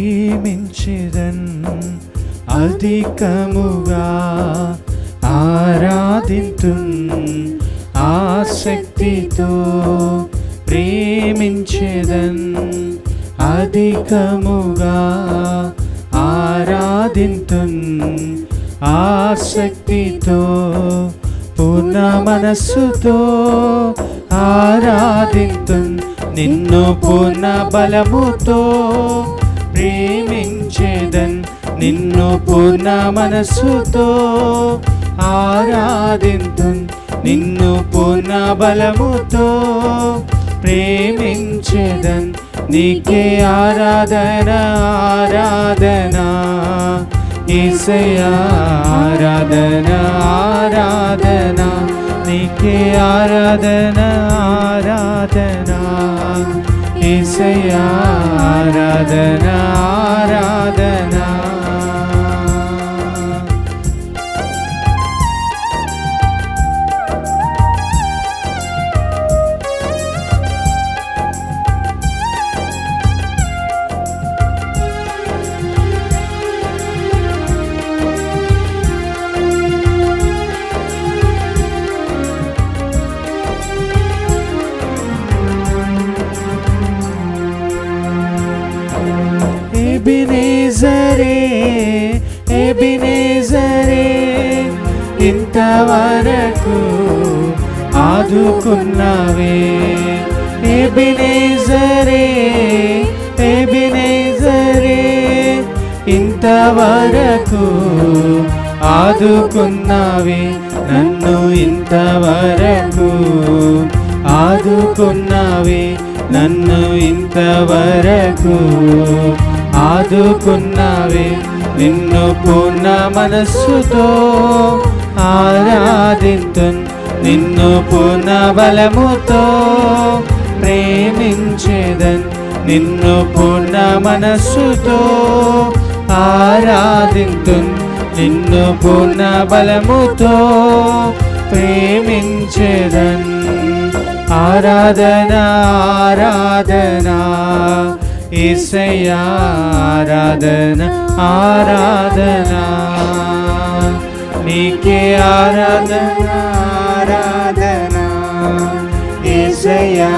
ప్రేమించెదన్ అధికముగా ఆరాధింతున్ ఆసక్తితో ప్రేమించెదన్ అధికముగా ఆరాధింతున్ ఆసక్తితో పూర్ణ మనస్సుతో ఆరాధింతున్ నిన్ను పూర్ణ బలముతో ప్రేమించెదన్ నిన్ను పూర్ణ మనస్సుతో ఆరాధింతున్ నిన్ను పూర్ణ బలముతో ప్రేమించెదన్ నీకే ఆరాధన ఆరాధన యేసయ్యా ఆరాధన ఆరాధన నీకే ఆరాధన ఆరాధన యేసయ్యా ఆరాధన ఆరాధన ఎబినేజరే ఎబినేజరే ఇంతవరకు ఆదుకున్నావే ఎబినేజరే ఎబినేజరే ఇంతవరకు ఆదుకున్నావే నన్ను ఇంతవరకు ఆదుకున్నావే నన్ను ఇంతవరకు ఆదుకున్నావే నిన్ను పూర్ణ మనస్సుతో ఆరాధింతున్ నిన్ను పూర్ణ బలముతో ప్రేమించెదన్ నిన్ను పూర్ణ మనస్సుతో ఆరాధింతున్ నిన్ను పూర్ణ బలముతో ప్రేమించెదన్ ఆరాధన ఆరాధన యేసయ్యా ఆరాధన ఆరాధన నీకే ఆరాధన ఆరాధన యేసయ్యా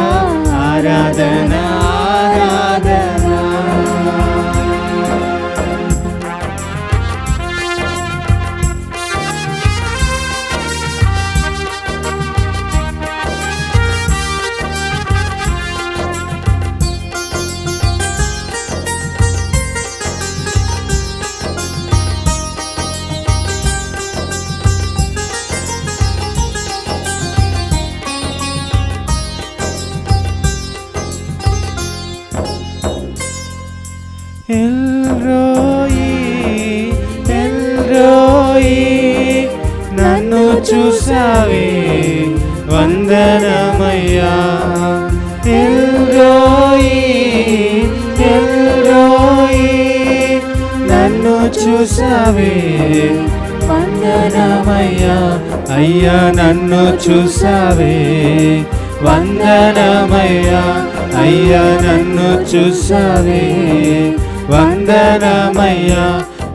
ఆరాధన ఆరాధన ఎల్రోయి ఎల్రోయి నన్ను చూసావే వందనమయ్యా ఎల్రోయి ఎల్రోయి నన్ను చూసావే వందనమయ్యా అయ్యా నన్ను చూసావే వందనమయ్యా అయ్యా నన్ను చూసావే వందనమయ్యా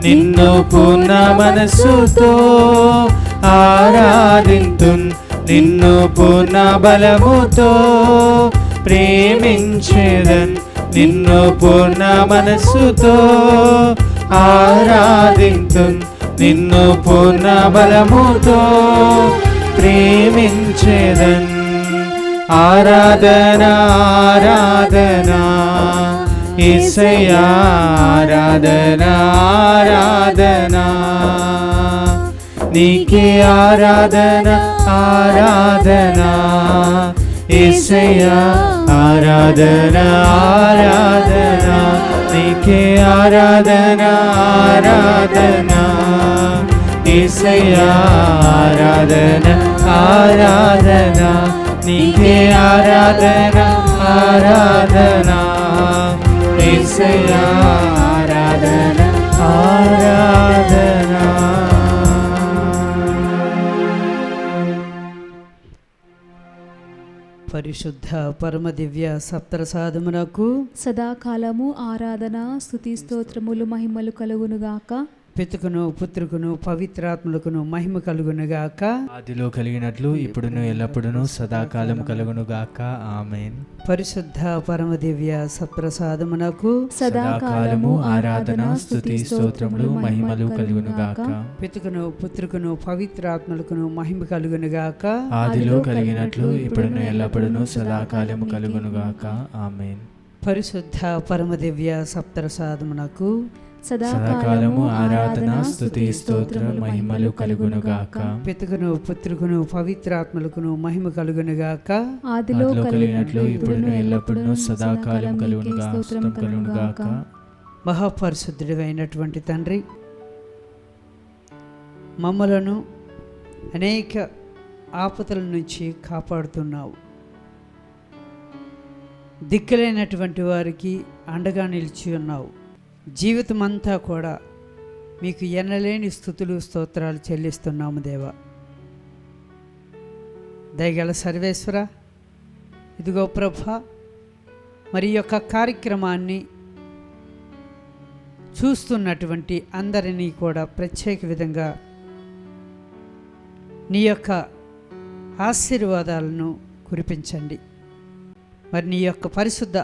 నిన్ను పూర్ణ మనస్సుతో ఆరాధింతున్ నిన్ను పూర్ణ బలముతో ప్రేమించెదన్ నిన్ను పూర్ణ మనస్సుతో ఆరాధింతున్ నిన్ను పూర్ణ బలముతో ప్రేమించెదన్ ఆరాధన ఆరాధన యేసయ్యా ఆరాధన ఆరాధన నీకే ఆరాధన ఆరాధన యేసయ్యా ఆరాధన ఆరాధన నీకే ఆరాధన ఆరాధన యేసయ్యా ఆరాధన ఆరాధన నీకే ఆరాధన ఆరాధన యేసయ్యా ఆరాధన ఆరాధన. పరిశుద్ధ పరమ దివ్య సప్తరసాదమునకు సదాకాలము ఆరాధన స్తుతి స్తోత్రములు మహిమలు కలుగునుగాక. పితకును పుత్రుకును పవిత్రాత్మలకును మహిమ కలుగునుగాక. ఆదిలో కలిగినట్లు ఇప్పుడును ఎల్లప్పుడును సదాకాలం కలుగునుగాక. ఆమేన్. పరిశుద్ధ పరమ దివ్య సప్రసాదమునకు సదాకాలము ఆరాధన స్తుతి స్తోత్రములు మహిమలు కలుగునుగాక. పితకును పుత్రుకును పవిత్రాత్మలకును మహిమ కలుగునుగాక. ఆదిలో కలిగినట్లు ఇప్పుడును ఎల్లప్పుడును సదాకాలము కలుగునుగాక. ఆమేన్. పరిశుద్ధ పరమ దివ్య సప్తరసాదమునకు సదాకాలము ఆరాధన స్తుతి స్తోత్రములు మహిమలు కలుగునుగాక. పితకును పుత్రుకును పవిత్రాత్మలకును మహిమ కలుగునుగాక. ఆదిలో కలిగినట్లు ఇప్పుడును ఎల్లప్పుడును సదాకాలం కలుగునుగాక. మహాపరిశుద్ధుడైనటువంటి తండ్రి, మమ్మలను అనేక ఆపదల నుంచి కాపాడుతున్నావు. దిక్కులేనటువంటి వారికి అండగా నిలిచి ఉన్నావు. జీవితం అంతా కూడా మీకు ఎన్నలేని స్తుతులు స్తోత్రాలు చెల్లిస్తున్నాము దేవా. దయగల సర్వేశ్వర, ఇదిగో ప్రభా, మరి యొక్క కార్యక్రమాన్ని చూస్తున్నటువంటి అందరినీ కూడా ప్రత్యేక విధంగా నీ యొక్క ఆశీర్వాదాలను కురిపించండి. మరి నీ యొక్క పరిశుద్ధ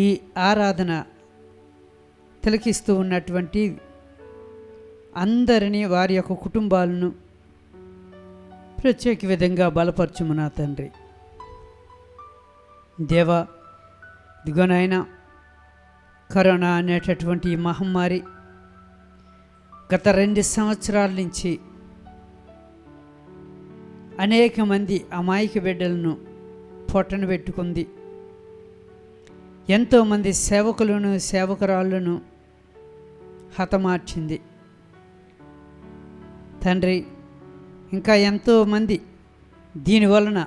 ఈ ఆరాధన తిలకిస్తూ ఉన్నటువంటి అందరినీ, వారి యొక్క కుటుంబాలను ప్రత్యేక విధంగా బలపరచుము నా తండ్రి. దేవా, ఇదిగోనైనా కరోనా అనేటటువంటి ఈ మహమ్మారి గత 2 సంవత్సరాల నుంచి అనేక మంది అమాయక బిడ్డలను పొట్టన పెట్టుకుంది. ఎంతోమంది సేవకులను సేవకురాళ్ళను హతమార్చింది తండ్రి. ఇంకా ఎంతోమంది దీనివలన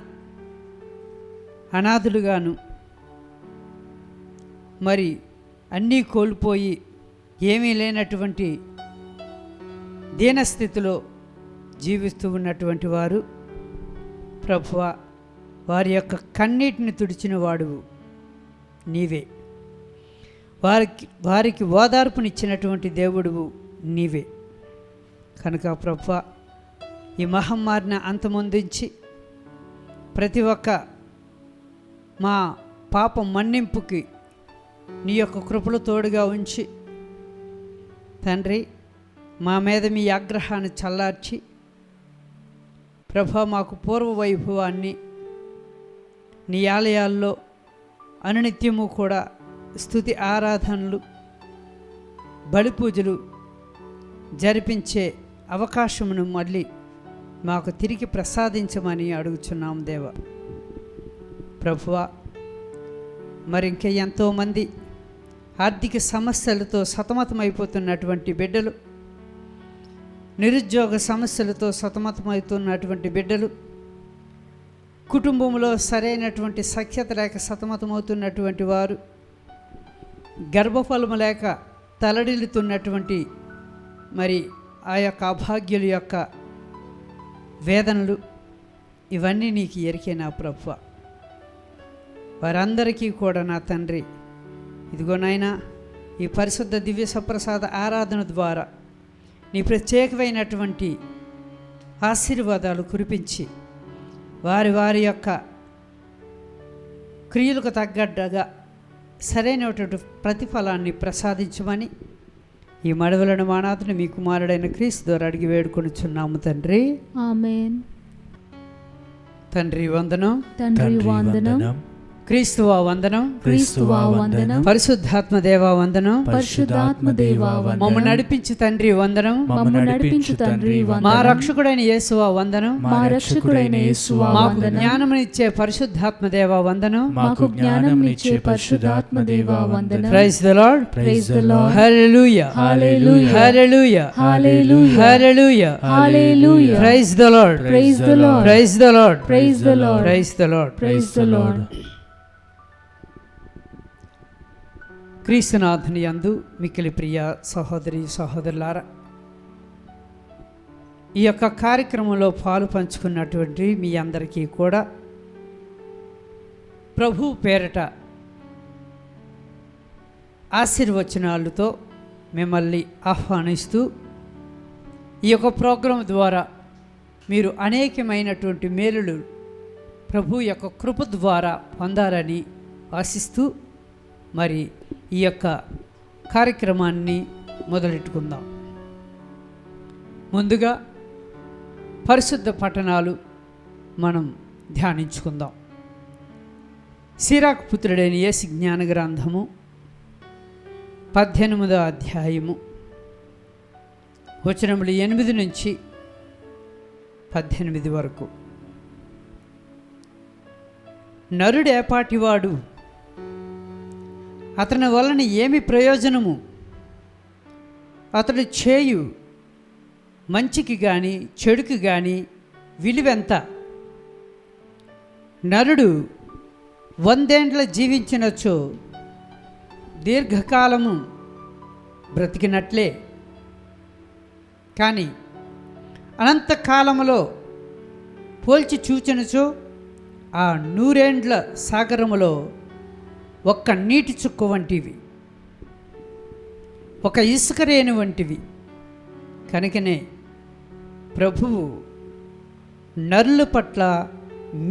అనాథులుగాను, మరి అన్నీ కోల్పోయి ఏమీ లేనటువంటి దీనస్థితిలో జీవిస్తూ ఉన్నటువంటి వారు, ప్రభువా, వారి యొక్క కన్నీటిని తుడిచిన వాడువు నీవే. వారికి ఓదార్పునిచ్చినటువంటి దేవుడువు నీవే. కనుక ప్రభువా, ఈ మహమ్మారిని అంతమొందించి ప్రతి ఒక్క మా పాపం మన్నింపుకి నీ యొక్క కృపలు తోడుగా ఉంచి తండ్రి, మా మీద మీ ఆగ్రహాన్ని చల్లార్చి ప్రభువా, మాకు పూర్వ వైభవాన్ని నీ ఆలయాల్లో అనునిత్యము కూడా స్తుతి ఆరాధనలు, బలి పూజలు జరిపించే అవకాశమును మళ్ళీ మాకు తిరిగి ప్రసాదించమని అడుగుచున్నాము దేవా. ప్రభువా, మరి ఇంకా ఎంతోమంది ఆర్థిక సమస్యలతో సతమతమైపోతున్నటువంటి బిడ్డలు, నిరుద్యోగ సమస్యలతో సతమతమవుతున్నటువంటి బిడ్డలు, కుటుంబంలో సరైనటువంటి సఖ్యత లేక సతమతమవుతున్నటువంటి వారు, గర్భఫలము లేక తలడిల్లుతున్నటువంటి మరి ఆ యొక్క అభాగ్యుల యొక్క వేదనలు, ఇవన్నీ నీకు ఎరికే నా ప్రభువా. వారందరికీ కూడా నా తండ్రి, ఇదిగోనైనా ఈ పరిశుద్ధ దివ్య సప్రసాద ఆరాధన ద్వారా నీ ప్రత్యేకమైనటువంటి ఆశీర్వాదాలు కురిపించి వారి యొక్క క్రియలకు తగ్గట్టుగా సరైనటువంటి ప్రతిఫలాన్ని ప్రసాదించమని ఈ మడవలను మానాథుని మీ కుమారుడైన క్రీస్తు ద్వారా అడిగి వేడుకొనుచున్నాము తండ్రి. ఆమేన్. తండ్రి వందనం, తండ్రి వందనం, క్రీస్తువా వందనం, క్రీస్తువా వందనం, పరిశుద్ధాత్మ దేవా వందనం, పరిశుద్ధాత్మ దేవా వందనం, మమ్ము నడిపించు తండ్రి వందనం, మమ్ము నడిపించు తండ్రి వందనం, మా రక్షకుడైన యేసువా వందనం, మా రక్షకుడైన యేసువా మాకు వందనం, జ్ఞానమునిచ్చే పరిశుద్ధాత్మ దేవా వందనం, మాకు జ్ఞానమునిచ్చే పరిశుద్ధాత్మ దేవా వందనం. Praise the lord, praise the lord, hallelujah, hallelujah, hallelujah, hallelujah, hallelujah, hallelujah. Praise the lord, praise the lord, praise the lord, praise the lord, praise the lord. Praise the lord. క్రీస్తునాథుని యందు మిక్కిలి ప్రియ సహోదరి సహోదరులారా, ఈ యొక్క కార్యక్రమంలో పాలు పంచుకున్నటువంటి మీ అందరికీ కూడా ప్రభు పేరట ఆశీర్వచనాలతో మిమ్మల్ని ఆహ్వానిస్తూ ఈ యొక్క ప్రోగ్రాం ద్వారా మీరు అనేకమైనటువంటి మేలులు ప్రభు యొక్క కృప ద్వారా పొందాలని ఆశిస్తూ మరి ఈ యొక్క కార్యక్రమాన్ని మొదలెట్టుకుందాం. ముందుగా పరిశుద్ధ పఠనాలు మనం ధ్యానించుకుందాం. సిరాకు పుత్రుడైన యేసు జ్ఞాన గ్రంథము 18వ అధ్యాయము వచనములు 8 నుంచి 18 వరకు. నరుడు ఏపాటివాడు, అతని వలన ఏమి ప్రయోజనము? అతడు చేయు మంచికి కానీ చెడుకి కానీ విలువెంత? నరుడు 100 ఏండ్ల జీవించినచో దీర్ఘకాలము బ్రతికినట్లే, కానీ అనంతకాలములో పోల్చి చూచినచో ఆ 100 ఏండ్ల సాగరములో ఒక్క నీటి చుక్క వంటివి, ఒక ఇసుక రేణు వంటివి. కనుకనే ప్రభువు నరుల పట్ల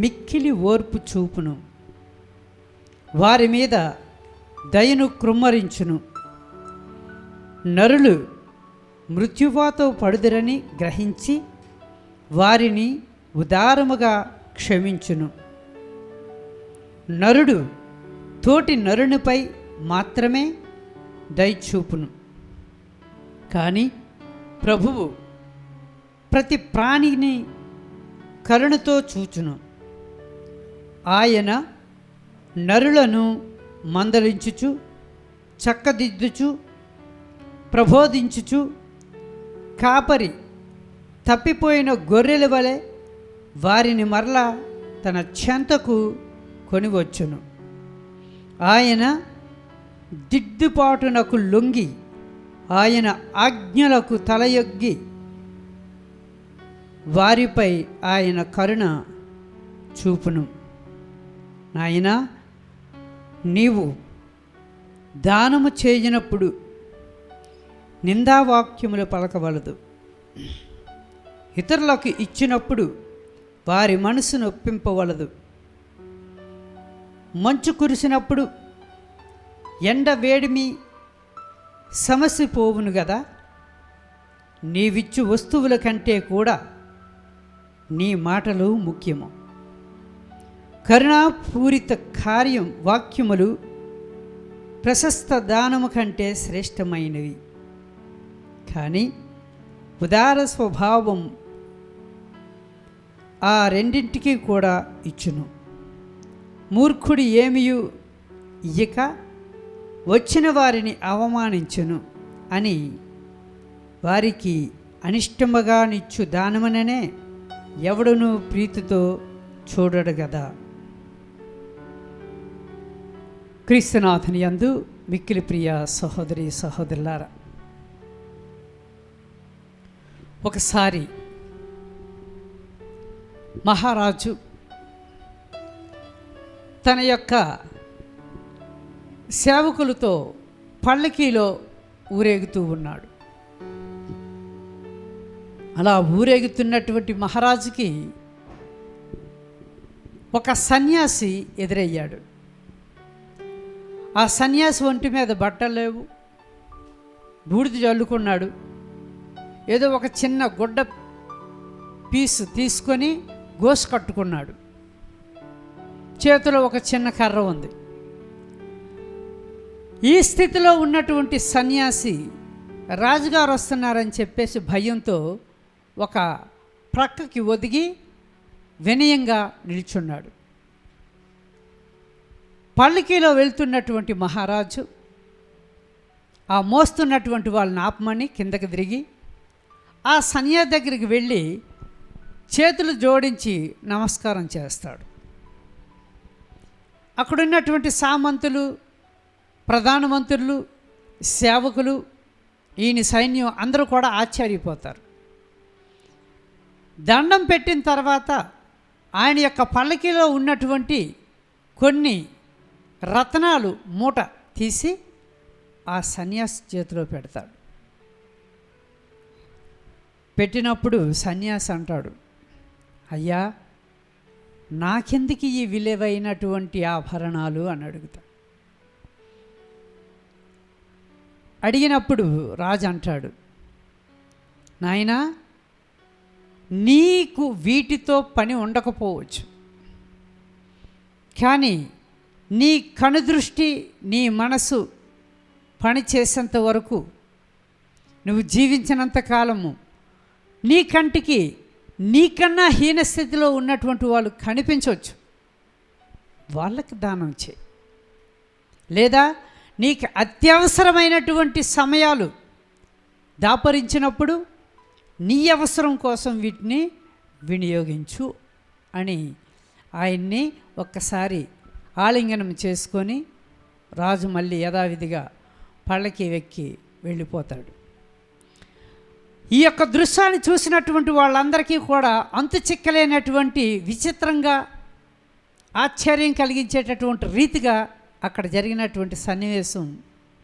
మిక్కిలి ఓర్పు చూపును, వారి మీద దయను కృమ్మరించును. నరులు మృత్యువాతో పడుదురని గ్రహించి వారిని ఉదారముగా క్షమించును. నరుడు తోటి నరునిపై మాత్రమే దయచూపును, కానీ ప్రభువు ప్రతి ప్రాణిని కరుణతో చూచును. ఆయన నరులను మందలించుచు, చక్కదిద్దుచు, ప్రబోధించుచు, కాపరి తప్పిపోయిన గొర్రెల వలె వారిని మరలా తన చెంతకు కొనివచ్చును. ఆయన దిద్దుపాటునకు లొంగి ఆయన ఆజ్ఞలకు తలయొగ్గి వారిపై ఆయన కరుణ చూపును. నాయనా, నీవు దానము చేయనప్పుడు నిందావాక్యములు పలకవలదు. ఇతరులకు ఇచ్చినప్పుడు వారి మనసును ఒప్పింపవలదు. మంచు కురిసినప్పుడు ఎండ వేడిమి సమసిపోవును గదా. నీవిచ్చు వస్తువుల కంటే కూడా నీ మాటలు ముఖ్యము. కరుణాపూరిత వాక్యములు ప్రశస్త దానము కంటే శ్రేష్టమైనవి. కానీ ఉదార స్వభావం ఆ రెండింటికి కూడా ఇచ్చును. మూర్ఖుడు ఏమియు ఇయ్యక వచ్చిన వారిని అవమానించును అని వారికి అనిష్టముగా నిచ్చు దానమననే ఎవడునూ ప్రీతితో చూడడు గదా. క్రీస్తునాథుని యందు మిక్కిలి ప్రియ సహోదరి సహోదరులారా, ఒకసారి మహారాజు తన యొక్క సేవకులతో పల్లకీలో ఊరేగుతూ ఉన్నాడు. అలా ఊరేగుతున్నటువంటి మహారాజుకి ఒక సన్యాసి ఎదురయ్యాడు. ఆ సన్యాసి ఒంటి మీద బట్టలు లేవు, బూడిద జల్లుకున్నాడు. ఏదో ఒక చిన్న గుడ్డ పీసు తీసుకొని గోసు కట్టుకున్నాడు. చేతిలో ఒక చిన్న కర్ర ఉంది. ఈ స్థితిలో ఉన్నటువంటి సన్యాసి రాజుగారు వస్తున్నారని చెప్పేసి భయంతో ఒక ప్రక్కకి ఒదిగి వినయంగా నిల్చున్నాడు. పల్లకీలో వెళ్తున్నటువంటి మహారాజు ఆ మోస్తున్నటువంటి వాళ్ళని ఆపమని కిందకి తిరిగి ఆ సన్యాసి దగ్గరికి వెళ్ళి చేతులు జోడించి నమస్కారం చేస్తాడు. అక్కడున్నటువంటి సామంతులు, ప్రధానమంత్రులు, సేవకులు, ఈయన సైన్యం అందరూ కూడా ఆశ్చర్యపోతారు. దండం పెట్టిన తర్వాత ఆయన యొక్క పల్లకీలో ఉన్నటువంటి కొన్ని రత్నాలు మూట తీసి ఆ సన్యాసి చేతిలో పెడతాడు. పెట్టినప్పుడు సన్యాసి అంటాడు, అయ్యా నాకెందుకు ఈ విలువైనటువంటి ఆభరణాలు అని అడుగుతాడు. అడిగినప్పుడు రాజు అంటాడు, నాయనా నీకు వీటితో పని ఉండకపోవచ్చు, కానీ నీ కనుదృష్టి నీ మనసు పని చేసేంత వరకు నువ్వు జీవించినంత కాలము నీ కంటికి నీకన్నా హీనస్థితిలో ఉన్నటువంటి వాళ్ళు కనిపించవచ్చు, వాళ్ళకి దానం చేయి. లేదా నీకు అత్యవసరమైనటువంటి సమయాలు దాపరించినప్పుడు నీ అవసరం కోసం వీటిని వినియోగించు అని ఆయన్ని ఒక్కసారి ఆలింగనం చేసుకొని రాజు మళ్ళీ యథావిధిగా పళ్ళకి వెక్కి వెళ్ళిపోతాడు. ఈ యొక్క దృశ్యాన్ని చూసినటువంటి వాళ్ళందరికీ కూడా అంతు చిక్కలేనటువంటి విచిత్రంగా ఆశ్చర్యం కలిగించేటటువంటి రీతిగా అక్కడ జరిగినటువంటి సన్నివేశం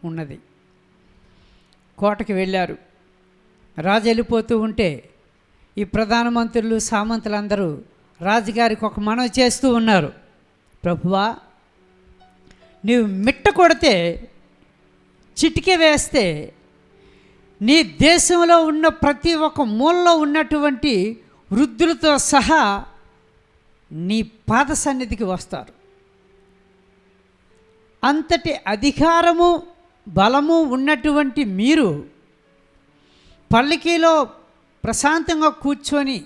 ఉన్నది. కోటకి వెళ్ళారు. రాజు వెళ్ళిపోతూ ఉంటే ఈ ప్రధానమంత్రులు సామంతులందరూ రాజుగారికి ఒక మనవి చేస్తూ ఉన్నారు, ప్రభువా నీవు మిట్ట కొడితే చిటికె వేస్తే నీ దేశంలో ఉన్న ప్రతి ఒక్క మూలలో ఉన్నటువంటి వృద్ధులతో సహా నీ పాద సన్నిధికి వస్తారు. అంతటి అధికారము బలము ఉన్నటువంటి మీరు పల్లకీలో ప్రశాంతంగా కూర్చొని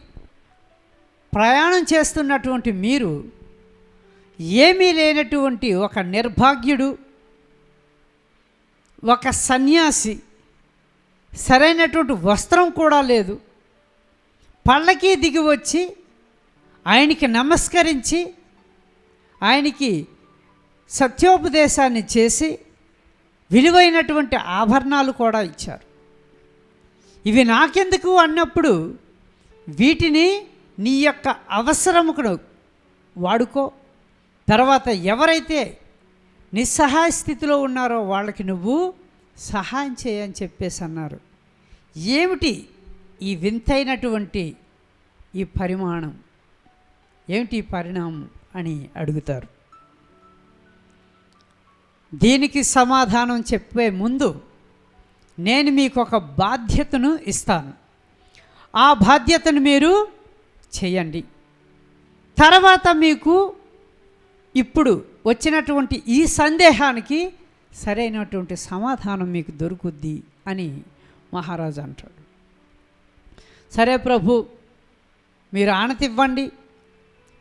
ప్రయాణం చేస్తున్నటువంటి మీరు ఏమీ లేనటువంటి ఒక నిర్భాగ్యుడు, ఒక సన్యాసి, సరైనటువంటి వస్త్రం కూడా లేదు, పల్లకీ దిగి వచ్చి ఆయనకి నమస్కరించి ఆయనకి సత్యోపదేశాన్ని చేసి విలువైనటువంటి ఆభరణాలు కూడా ఇచ్చారు. ఇవి నాకెందుకు అన్నప్పుడు వీటిని నీ యొక్క అవసరముకు వాడుకో, తర్వాత ఎవరైతే నిస్సహాయ స్థితిలో ఉన్నారో వాళ్ళకి నువ్వు సహాయం చేయని చెప్పేసి అన్నారు. ఏమిటి ఈ వింతైనటువంటి ఈ పరిమాణం, ఏమిటి ఈ పరిణామం అని అడుగుతారు. దీనికి సమాధానం చెప్పే ముందు నేను మీకు ఒక బాధ్యతను ఇస్తాను, ఆ బాధ్యతను మీరు చేయండి. తర్వాత మీకు ఇప్పుడు వచ్చినటువంటి ఈ సందేహానికి సరైనటువంటి సమాధానం మీకు దొరుకుద్ది అని మహారాజు అంటాడు. సరే ప్రభు, మీరు ఆనతి ఇవ్వండి,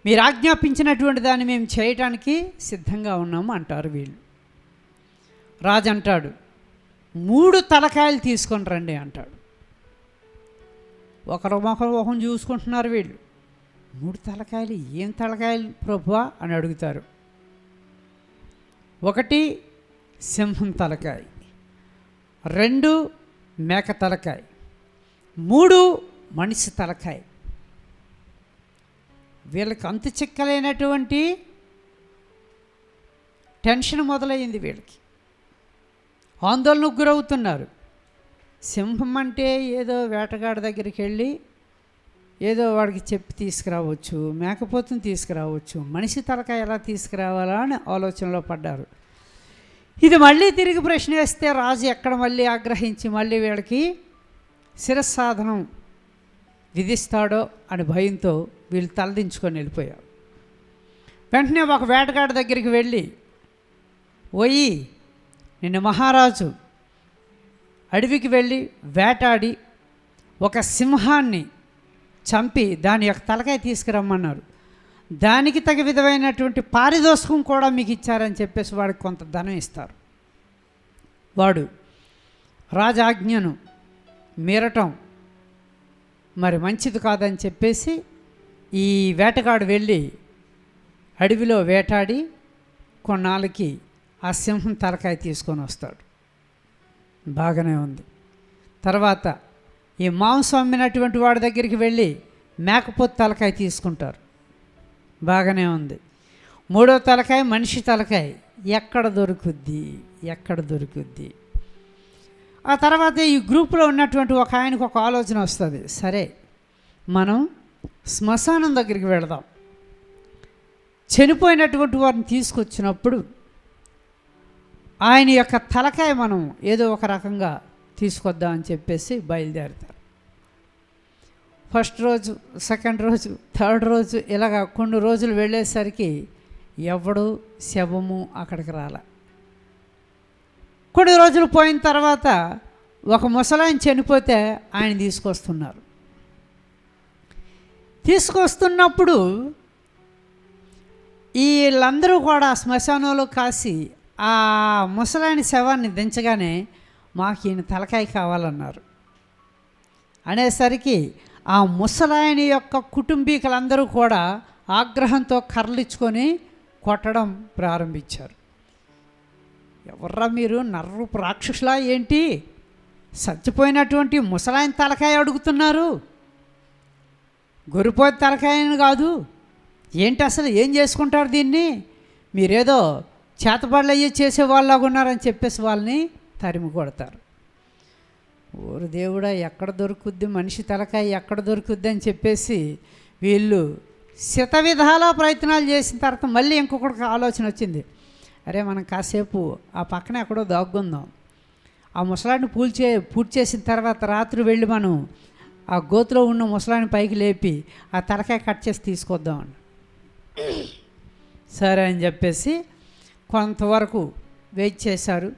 మీరు ఆజ్ఞాపించినటువంటి దాన్ని మేము చేయటానికి సిద్ధంగా ఉన్నాము అంటారు వీళ్ళు. రాజు అంటాడు, 3 తలకాయలు తీసుకొని రండి అంటాడు. ఒకరు మొహం చూసుకుంటున్నారు వీళ్ళు. 3 తలకాయలు, ఏం తలకాయలు ప్రభువా అని అడుగుతారు. 1 సింహం తలకాయ, 2 మేక తలకాయ, 3 మనిషి తలకాయ. వీళ్ళకి అంతు చిక్కలేనటువంటి టెన్షన్ మొదలైంది. వీళ్ళకి ఆందోళనకు గురవుతున్నారు. సింహం అంటే ఏదో వేటగాడి దగ్గరికి వెళ్ళి ఏదో వాడికి చెప్పి తీసుకురావచ్చు, మేకపోతుని తీసుకురావచ్చు, మనిషి తలకాయ ఎలా తీసుకురావాలా అని ఆలోచనలో పడ్డారు. ఇది మళ్ళీ తిరిగి ప్రశ్న వేస్తే రాజు ఎక్కడ మళ్ళీ ఆగ్రహించి మళ్ళీ వీళ్ళకి శిరస్సాధనం విధిస్తాడో అని భయంతో వీళ్ళు తలదించుకొని వెళ్ళిపోయారు. వెంటనే ఒక వేటగాడి దగ్గరికి వెళ్ళి, పోయి నిన్న మహారాజు అడవికి వెళ్ళి వేటాడి ఒక సింహాన్ని చంపి దాని యొక్క తలకాయ తీసుకురమ్మన్నారు, దానికి తగ్గ విధమైనటువంటి పారితోషికం కూడా మీకు ఇచ్చారని చెప్పేసి వాడికి కొంత ధనం ఇస్తారు. వాడు రాజాజ్ఞను మీరటం మరి మంచిది కాదని చెప్పేసి ఈ వేటగాడు వెళ్ళి అడవిలో వేటాడి కొన్నాళ్ళకి ఆ సింహం తలకాయ తీసుకొని వస్తాడు. బాగానే ఉంది. తర్వాత ఈ మాంసం అమ్మినటువంటి వాడి దగ్గరికి వెళ్ళి మేకపోతు తలకాయ తీసుకుంటారు. బాగానే ఉంది. మూడో తలకాయ మనిషి తలకాయ ఎక్కడ దొరుకుద్ది. ఆ తర్వాత ఈ గ్రూపులో ఉన్నటువంటి ఒక ఆయనకు ఒక ఆలోచన వస్తుంది, సరే మనం శ్మశానం దగ్గరికి వెళదాం, చనిపోయినటువంటి వారిని తీసుకొచ్చినప్పుడు ఆయన యొక్క తలకాయ మనం ఏదో ఒక రకంగా తీసుకొద్దాం అని చెప్పేసి బయలుదేరుతారు. ఫస్ట్ రోజు, సెకండ్ రోజు, థర్డ్ రోజు ఇలాగ కొన్ని రోజులు వెళ్ళేసరికి ఎవడు శవము అక్కడికి రాలే. కొన్ని రోజులు పోయిన తర్వాత ఒక ముసలాయన చనిపోతే ఆయన తీసుకొస్తున్నప్పుడు వీళ్ళందరూ కూడా శ్మశానంలో కాసి ఆ ముసలాయన శవాన్ని దించగానే మాకు ఈయన తలకాయ కావాలన్నారు. అనేసరికి ఆ ముసలాయన యొక్క కుటుంబీకులందరూ కూడా ఆగ్రహంతో కర్రలిచ్చుకొని కొట్టడం ప్రారంభించారు. ఎవర్రా మీరు, నర్రూపు రాక్షసులా ఏంటి, చచ్చిపోయినటువంటి ముసలాయన తలకాయ అడుగుతున్నారు, గొరిపోయి తలకాయని కాదు ఏంటి, అసలు ఏం చేసుకుంటారు దీన్ని, మీరేదో చేతబడులు అయ్యి చేసేవాళ్ళగా ఉన్నారని చెప్పేసి వాళ్ళని తరిమి కొడతారు. ఓరు దేవుడా, ఎక్కడ దొరుకుద్ది మనిషి తలకాయ, ఎక్కడ దొరుకుద్ది అని చెప్పేసి వీళ్ళు శత విధాల ప్రయత్నాలు చేసిన తర్వాత మళ్ళీ ఇంకొకటికి ఆలోచన వచ్చింది, అరే మనం కాసేపు ఆ పక్కన ఎక్కడో దాక్కుందాం, ఆ ముసలాడిని పూర్తి చేసిన తర్వాత రాత్రి వెళ్ళి మనం ఆ గోతులో ఉన్న ముసలాడిని పైకి లేపి ఆ తలకాయ కట్ చేసి తీసుకొద్దామని. సరే అని చెప్పేసి కొంతవరకు వెయిట్ చేశారు.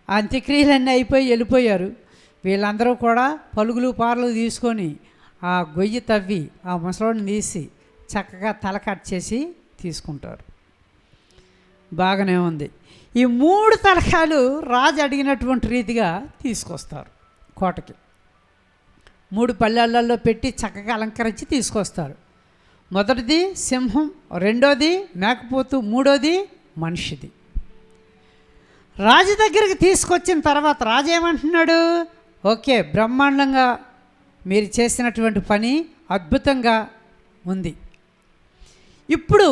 అంత్యక్రియలన్నీ అయిపోయి వెళ్ళిపోయారు. వీళ్ళందరూ కూడా పలుగులు పార్లు తీసుకొని ఆ గొయ్యి తవ్వి ఆ ముసలాడిని తీసి చక్కగా తల కట్ చేసి తీసుకుంటారు. బాగానే ఉంది. ఈ 3 తలకాయలు రాజు అడిగినటువంటి రీతిగా తీసుకొస్తారు. కోటకి 3 పళ్ళెళ్ళల్లో పెట్టి చక్కగా అలంకరించి తీసుకొస్తారు. మొదటిది సింహం, రెండోది మేకపోతు, మూడోది మనిషిది. రాజు దగ్గరికి తీసుకొచ్చిన తర్వాత రాజు ఏమంటున్నాడు, ఓకే బ్రహ్మాండంగా మీరు చేసినటువంటి పని అద్భుతంగా ఉంది, ఇప్పుడు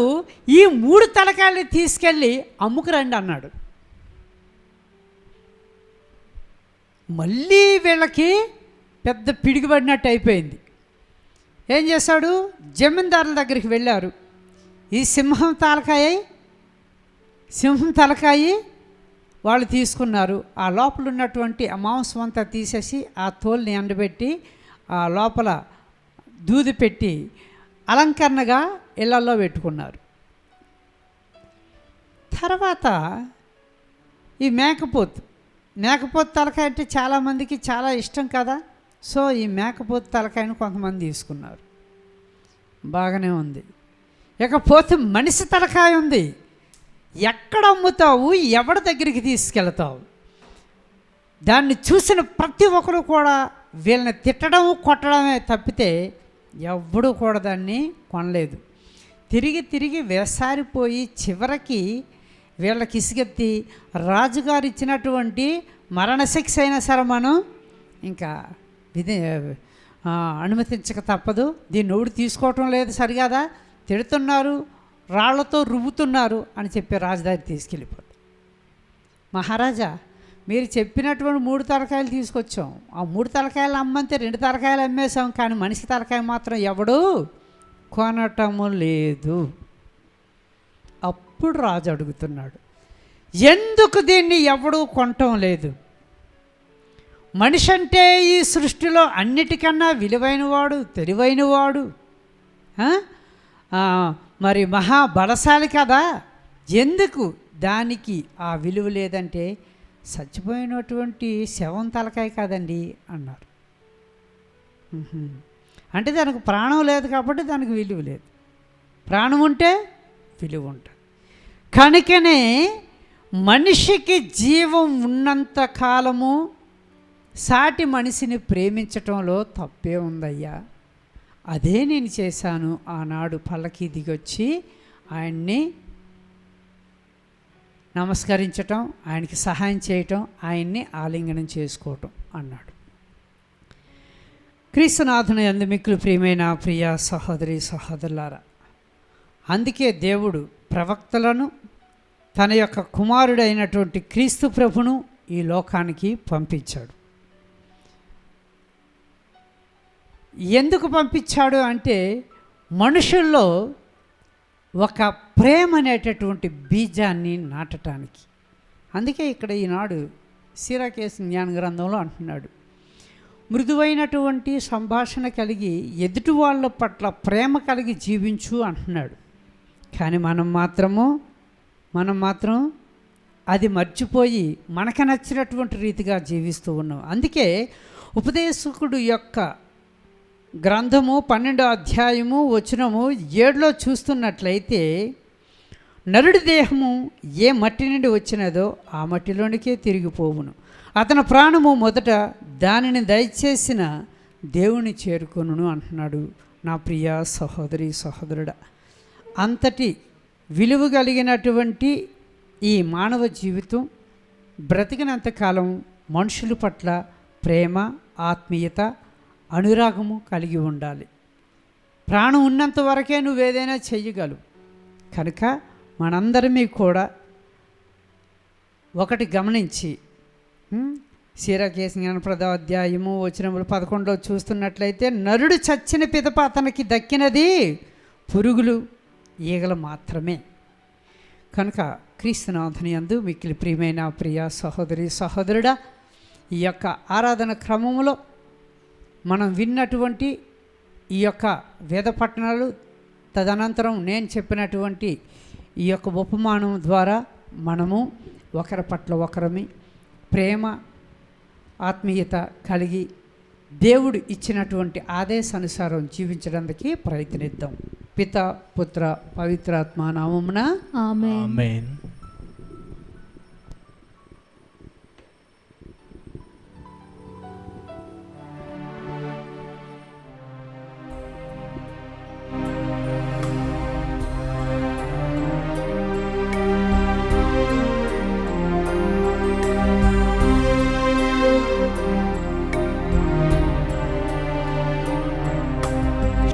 ఈ 3 తలకాయలు తీసుకెళ్ళి అమ్ముకురండి అన్నాడు. మళ్ళీ వీళ్ళకి పెద్ద పిడిగిపడినట్టు అయిపోయింది. ఏం చేశాడు, జమీందారుల దగ్గరికి వెళ్ళారు. ఈ సింహం తలకాయ వాళ్ళు తీసుకున్నారు. ఆ లోపల ఉన్నటువంటి ఆ మాంసం అంతా తీసేసి ఆ తోలుని ఎండబెట్టి ఆ లోపల దూది పెట్టి అలంకరణగా ఇళ్లలో పెట్టుకున్నారు. తర్వాత ఈ మేకపోతు తలకాయ అంటే చాలామందికి చాలా ఇష్టం కదా. సో ఈ మేకపోతు తలకాయను కొంతమంది తీసుకున్నారు. బాగానే ఉంది. ఇకపోతే మనిషి తలకాయ ఉంది. ఎక్కడ అమ్ముతావు, ఎవరి దగ్గరికి తీసుకెళ్తావు? దాన్ని చూసిన ప్రతి ఒక్కరు కూడా వీళ్ళని తిట్టడం కొట్టడమే తప్పితే ఎవ్వడూ కూడా దాన్ని కొనలేదు. తిరిగి వేసారిపోయి చివరికి వీళ్ళకి ఇసుకెత్తి రాజుగారు ఇచ్చినటువంటి మరణశిక్ష అయినా సరే మనం ఇంకా అనుమతించక తప్పదు, దీన్ని ఎవడు తీసుకోవటం లేదు, సరిగాదా తిడుతున్నారు, రాళ్లతో రువ్వుతున్నారు అని చెప్పి రాజు దగ్గర తీసుకెళ్ళిపోతారు. మహారాజా మీరు చెప్పినటువంటి 3 తలకాయలు తీసుకొచ్చాం, ఆ 3 తలకాయలు అమ్మంతే 2 తలకాయలు అమ్మేశాం, కానీ మనిషి తలకాయ మాత్రం ఎవడు కొనటము లేదు. అప్పుడు రాజు అడుగుతున్నాడు, ఎందుకు దీన్ని ఎవడూ కొనటం లేదు? మనిషి అంటే ఈ సృష్టిలో అన్నిటికన్నా విలువైనవాడు, తెలివైనవాడు, మరి మహాబలశాలి కదా, ఎందుకు దానికి ఆ విలువ లేదంటే చచ్చిపోయినటువంటి శవం తలకాయ కాదండి అన్నారు. అంటే దానికి ప్రాణం లేదు కాబట్టి దానికి విలువ లేదు, ప్రాణం ఉంటే విలువ ఉంటుంది. కనుకనే మనిషికి జీవం ఉన్నంత కాలము సాటి మనిషిని ప్రేమించటంలో తప్పే ఉందయ్యా, అదే నేను చేశాను. ఆనాడు పల్లకి దిగొచ్చి ఆయన్ని నమస్కరించటం, ఆయనకి సహాయం చేయటం, ఆయన్ని ఆలింగనం చేసుకోవటం అన్నాడు. క్రీస్తునాథుని యందు మిక్కిలి ప్రియమైన ప్రియ సహోదరి సహోదరులారా, అందుకే దేవుడు ప్రవక్తలను, తన యొక్క కుమారుడైనటువంటి క్రీస్తు ప్రభును ఈ లోకానికి పంపించాడు. ఎందుకు పంపించాడు అంటే మనుషుల్లో ఒక ప్రేమ అనేటటువంటి బీజాన్ని నాటడానికి. అందుకే ఇక్కడ ఈనాడు సిరాకేసు జ్ఞాన గ్రంథంలో అంటున్నాడు, మృదువైనటువంటి సంభాషణ కలిగి ఎదుటి వాళ్ళ పట్ల ప్రేమ కలిగి జీవించు అంటున్నాడు. కానీ మనం మాత్రం అది మర్చిపోయి మనకు నచ్చినటువంటి రీతిగా జీవిస్తూ ఉన్నాం. అందుకే ఉపదేశకుడు యొక్క గ్రంథము 12వ అధ్యాయము వచనము 7లో చూస్తున్నట్లయితే, నరుడి దేహము ఏ మట్టి నుండి వచ్చినదో ఆ మట్టిలోనికే తిరిగిపోవును, అతని ప్రాణము మొదట దానిని దయచేసిన దేవుని చేరుకొనును అంటున్నాడు. నా ప్రియ సహోదరి సహోదరుడా, అంతటి విలువ కలిగినటువంటి ఈ మానవ జీవితం బ్రతికినంతకాలం మనుషుల పట్ల ప్రేమ, ఆత్మీయత, అనురాగము కలిగి ఉండాలి. ప్రాణం ఉన్నంత వరకే నువ్వేదైనా చెయ్యగలవు. కనుక మనందరమీ కూడా ఒకటి గమనించి, సిరాకేసు జ్ఞాన 10వ అధ్యాయము వచనములు 11లో చూస్తున్నట్లయితే, నరుడు చచ్చిన పిదప అతనికి దక్కినది పురుగులు, ఈగలు మాత్రమే. కనుక క్రీస్తునాథుని యందు మిక్కిలి ప్రియమైన ప్రియ సహోదరి సహోదరుడా, ఈ యొక్క ఆరాధన క్రమంలో మనం విన్నటువంటి ఈ యొక్క వేద పట్టణాలు, తదనంతరం నేను చెప్పినటువంటి ఈ యొక్క ఉపమానం ద్వారా మనము ఒకరి పట్ల ఒకరమి ప్రేమ, ఆత్మీయత కలిగి దేవుడు ఇచ్చినటువంటి ఆదేశానుసారం జీవించడానికి ప్రయత్నిద్దాం. పిత, పుత్ర, పవిత్రాత్మ నామమున ఆమేన్.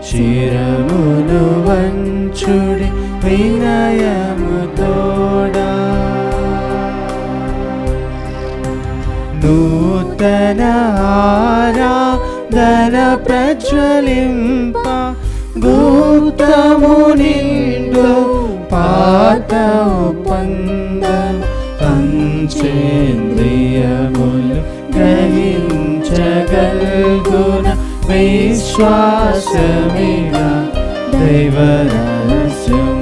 శిరమును వంచుడి వినయముతోడా, నూతన ఆరాధన ప్రజ్వలింప, గుప్తము నిండు పాత ఒప్పందం, పంచేంద్రియములు గ్రహించగల్గున విశ్వాసమిగా దైవరహస్యం.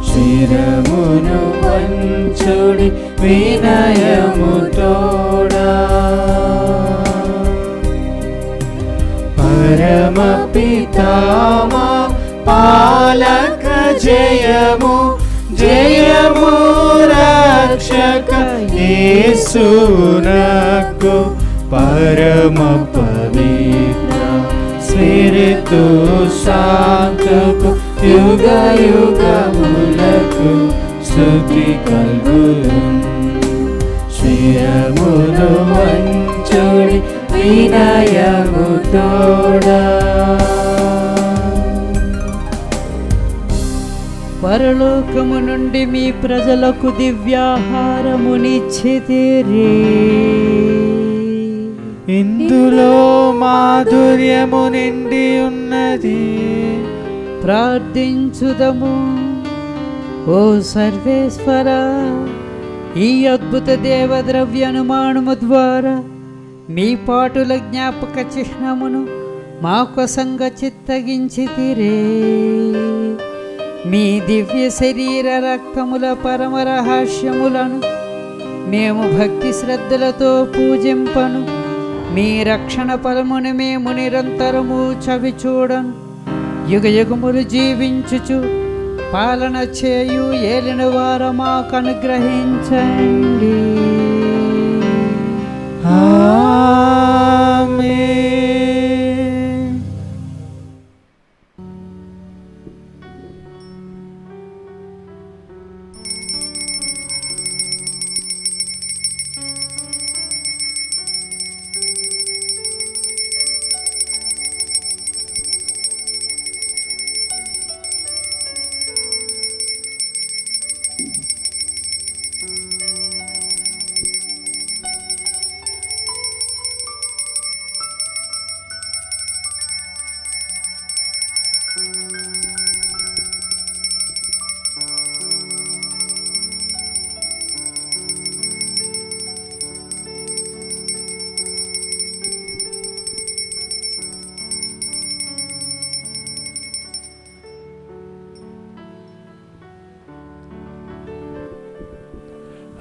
శిరమును వంచుడి వినయముతోడా, పరమ పితామా పాలక జయము, జయము రక్షక యేసునకు, పరమ పవిత్ర స్పిరితు శాంతకు, యుగ యుగములకు స్తుతి కలుగును. శిరమును వంచుడి వినయముతోడా. పరలోకము నుండి మీ ప్రజలకు దివ్యాహారమునిచ్చితిరి, ఇందులో మాధుర్యము నిండి ఉన్నది. ప్రార్థించుదము. ఓ సర్వేశ్వర, ఈ అద్భుత దేవద్రవ్యానుమానము ద్వారా మీ పాటుల జ్ఞాపక చిహ్నమును మా కొసంగా చిత్తగించితిరే. మీ దివ్య శరీర రక్తముల పరమ రహస్యములను మేము భక్తి శ్రద్ధలతో పూజింపను. మీ రక్షణ ఫలమును మేము నిరంతరము చవిచూడను. యుగ యుగములు జీవించుచు పాలన చేయు ఏలిన వారు మాకు అనుగ్రహించండి. ఆమేన్.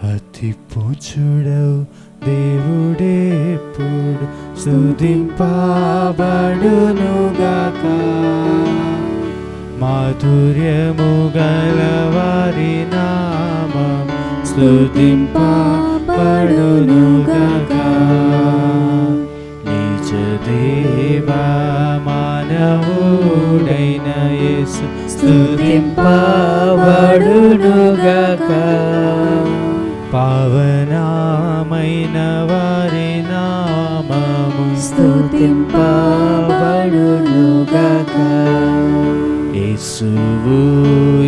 అతి పూజుడవు దేవుడెప్పుడు స్తుతింపబడునుగాక. మాధుర్యము గలవారి నామం స్తుతింపబడునుగాక. నిజ దేవ మానవుడైన యేసు స్తుతింపబడునుగాక. పావనమైన వారి నామము స్తుతింపబడునుగాక. యేసువు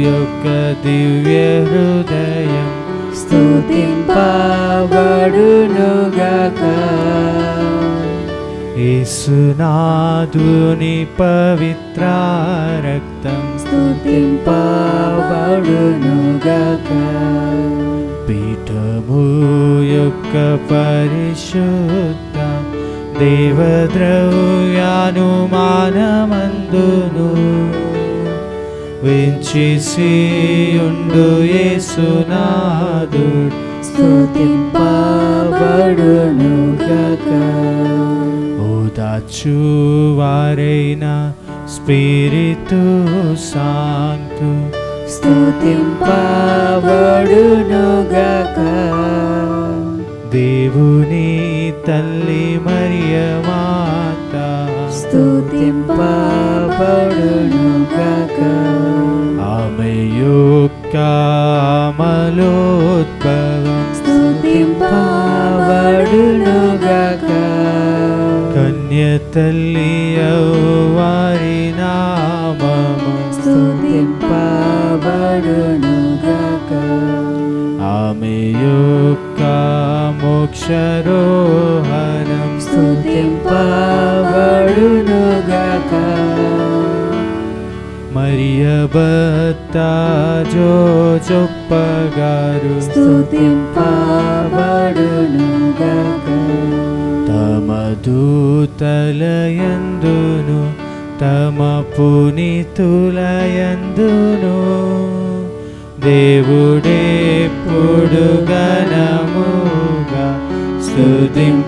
యొక్క దివ్య హృదయం స్తుతింపబడునుగాక. యేసునాథుని పవిత్ర రక్తం స్తుతింపబడునుగాక. పీఠము యొక్క పరిశుద్ధ దేవద్రవ్యానుమానమందును వెంచేసియుండు యేసునాథుడు స్తుతింపబడునుగాక. ఓదార్చువారైన స్పిరితు సాంతు స్తుతింపబడునుగాక. దేవుని తల్లి మరియ మాత స్తుతింపబడునుగాక. ఆమె యొక్క అమలోద్భవం స్తుతింపబడునుగాక. కన్య తల్లి వారి నామము స్తుతింపబడునుగాక. ఆమె యొక్క మోక్షరోహణం స్తుతింపబడునుగాక. మరియ భర్త జోజొప్పగారు స్తుతింపబడునుగాక. తమ దూతలయందును తమ పునీతులయందును దేవుడెప్పుడు ఘనముగా స్తుతింపబడును